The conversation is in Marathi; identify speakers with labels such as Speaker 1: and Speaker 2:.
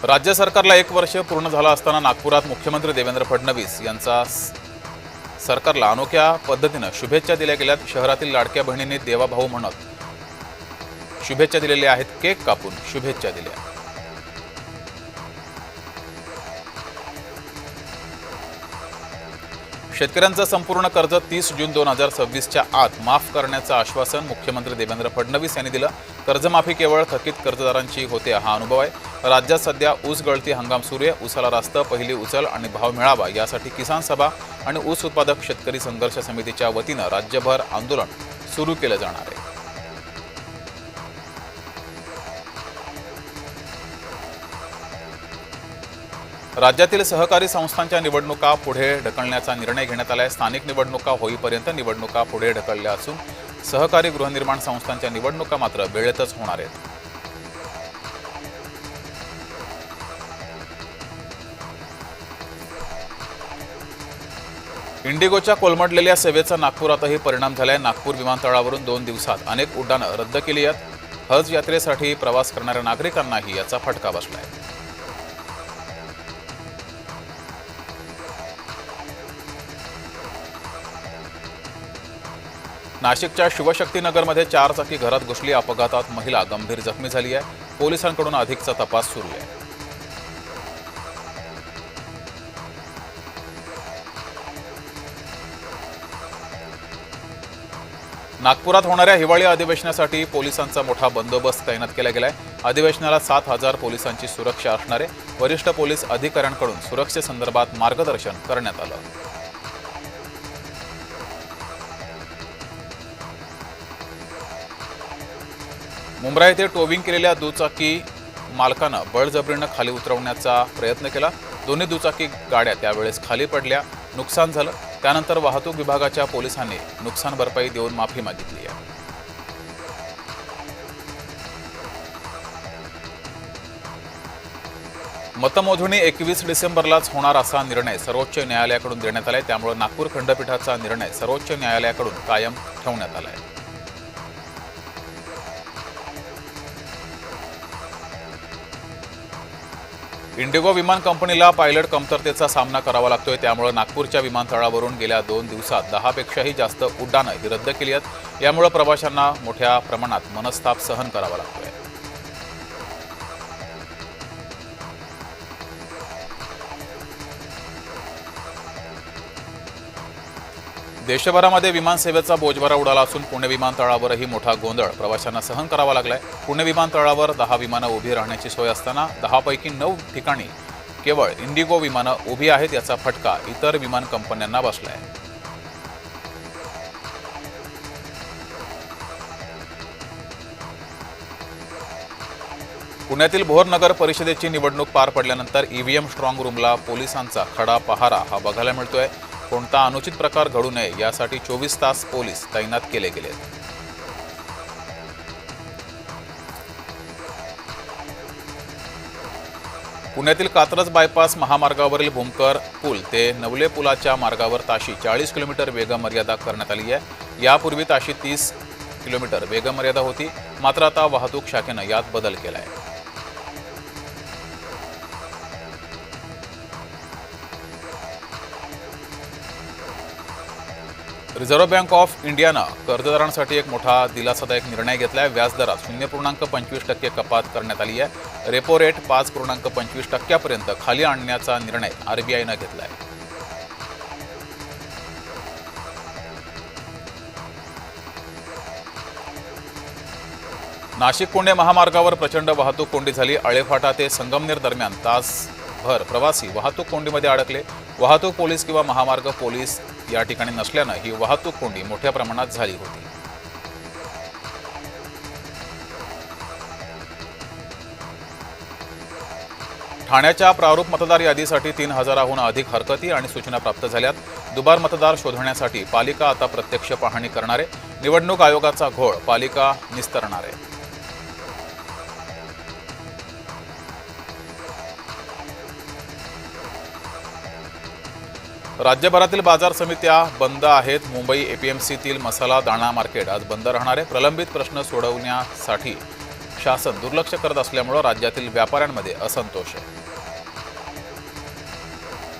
Speaker 1: राज्य सरकारला 1 वर्ष पूर्ण झालं असताना नागपुरात मुख्यमंत्री देवेंद्र फडणवीस यांचा सरकारला अनोख्या पद्धतीने शुभेच्छा दिल्या गेल्यात। शहरातील लाडक्या बहिणींनी देवाभाऊ म्हणत शुभेच्छा दिलेल्या आहेत, केक कापून शुभेच्छा दिल्या। शेतकऱ्यांचं संपूर्ण कर्ज 30 जून 2026च्या आत माफ करण्याचं आश्वासन मुख्यमंत्री देवेंद्र फडणवीस यांनी दिलं। कर्जमाफी केवळ थकीत कर्जदारांची होते हा अनुभव आहे। राज्यात सध्या ऊस गळती हंगाम सुरू आहे। ऊसाला रास्त पहिली उचल आणि भाव मिळावा यासाठी किसान सभा आणि ऊस उत्पादक शेतकरी संघर्ष समितीच्या वतीनं राज्यभर आंदोलन सुरू केलं जाणार आहे। राज्यातील सहकारी संस्थांच्या निवडणुका पुढे ढकलण्याचा निर्णय घेण्यात आला आहे। स्थानिक निवडणुका होईपर्यंत निवडणुका पुढे ढकलल्या असून सहकारी गृहनिर्माण संस्थांच्या निवडणुका मात्र वेळेतच होणार आहेत। इंडिगोच्या कोलमडलेल्या सेवेचा नागपुरातही परिणाम झालाय। नागपूर विमानतळावरून 2 दिवसात अनेक उड्डाणं रद्द केली आहेत। हज यात्रेसाठी प्रवास करणाऱ्या नागरिकांनाही याचा फटका बसलाय। नाशिकच्या शिवशक्तीनगरमध्ये 4 चाकी घरात घुसली। अपघातात महिला गंभीर जखमी झाली आहे। पोलिसांकडून अधिकचा तपास सुरू आहे। नागपुरात होणाऱ्या हिवाळी अधिवेशनासाठी पोलिसांचा मोठा बंदोबस्त तैनात केला गेलाय। अधिवेशनाला 7,000 पोलिसांची सुरक्षा असणार आहे। वरिष्ठ पोलीस अधिकाऱ्यांकडून सुरक्षेसंदर्भात मार्गदर्शन करण्यात आलं। मुंब्रा येथे टोविंग केलेल्या दुचाकी मालकानं बळजबरीनं खाली उतरवण्याचा प्रयत्न केला। दोन्ही दुचाकी गाड्या त्यावेळेस खाली पडल्या, नुकसान झालं। त्यानंतर वाहतूक विभागाच्या पोलिसांनी नुकसान भरपाई देऊन माफी मागितली आहे। मतमोजणी 21 डिसेंबरलाच होणार असा निर्णय सर्वोच्च न्यायालयाकडून देण्यात आलाय। त्यामुळे नागपूर खंडपीठाचा निर्णय सर्वोच्च न्यायालयाकडून कायम ठेवण्यात आलाय। इंडिगो विमान कंपनीला पायलट कमतरतेचा सामना करावा लागतोय। त्यामुळे नागपूरच्या विमानतळावरून गेल्या 2 दिवसात 10 पेक्षाही जास्त उड्डाणं ही रद्द केली आहेत। यामुळे प्रवाशांना मोठ्या प्रमाणात मनस्ताप सहन करावा लागतोय। देशभरामध्ये विमानसेवेचा बोजवारा उडाला असून पुणे विमानतळावरही मोठा गोंधळ प्रवाशांना सहन करावा लागलाय। पुणे विमानतळावर 10 विमानं उभी राहण्याची सोय असताना 10 पैकी 9 ठिकाणी केवळ इंडिगो विमानं उभी आहेत। याचा फटका इतर विमान कंपन्यांना बसलाय। पुण्यातील भोर नगर परिषदेची निवडणूक पार पडल्यानंतर ईव्हीएम स्ट्रॉंग रूमला पोलिसांचा खडा पहारा हा बघायला मिळतोय। कोणता अनुचित प्रकार घडू नये यासाठी 24 तास पोलीस तैनात केले गेले। पुण्यातील कात्रज बायपास महामार्गावरील भूमकर पूल ते नवले पुलाच्या मार्गावर ताशी 40 किलोमीटर वेगमर्यादा करण्यात आली आहे। यापूर्वी ताशी 30 किलोमीटर वेगमर्यादा होती, मात्र आता वाहतूक शाखेनं यात बदल केलाय। रिझर्व्ह बँक ऑफ इंडियानं कर्जदारांसाठी एक मोठा दिलासादायक निर्णय घेतलाय। व्याजदरात 0.25% कपात करण्यात आली आहे। रेपो रेट 5.25% खाली आणण्याचा निर्णय आरबीआयनं घेतलाय। नाशिक पुणे महामार्गावर प्रचंड वाहतूक कोंडी झाली। आळेफाटा ते संगमनेर दरम्यान तासभर प्रवासी वाहतूक कोंडीमध्ये अडकले। वाहतूक पोलीस किंवा महामार्ग पोलीस या ठिकाणी नसल्यानं ही वाहतूक कोंडी मोठ्या प्रमाणात झाली होती। ठाण्याच्या प्रारूप मतदार यादीसाठी 3000हून अधिक हरकती आणि सूचना प्राप्त झाल्यात। दुबार मतदार शोधण्यासाठी पालिका आता प्रत्यक्ष पाहणी करणार आहे। निवडणूक आयोगाचा घोळ पालिका निस्तरणार आहे। राज्यभरातील बाजार समित्या बंद आहेत। मुंबई एपीएमसीतील मसाला दाणा मार्केट आज बंद राहणार आहे। प्रलंबित प्रश्न सोडवण्यासाठी शासन दुर्लक्ष करत असल्यामुळे राज्यातील व्यापाऱ्यांमध्ये असंतोष आहे.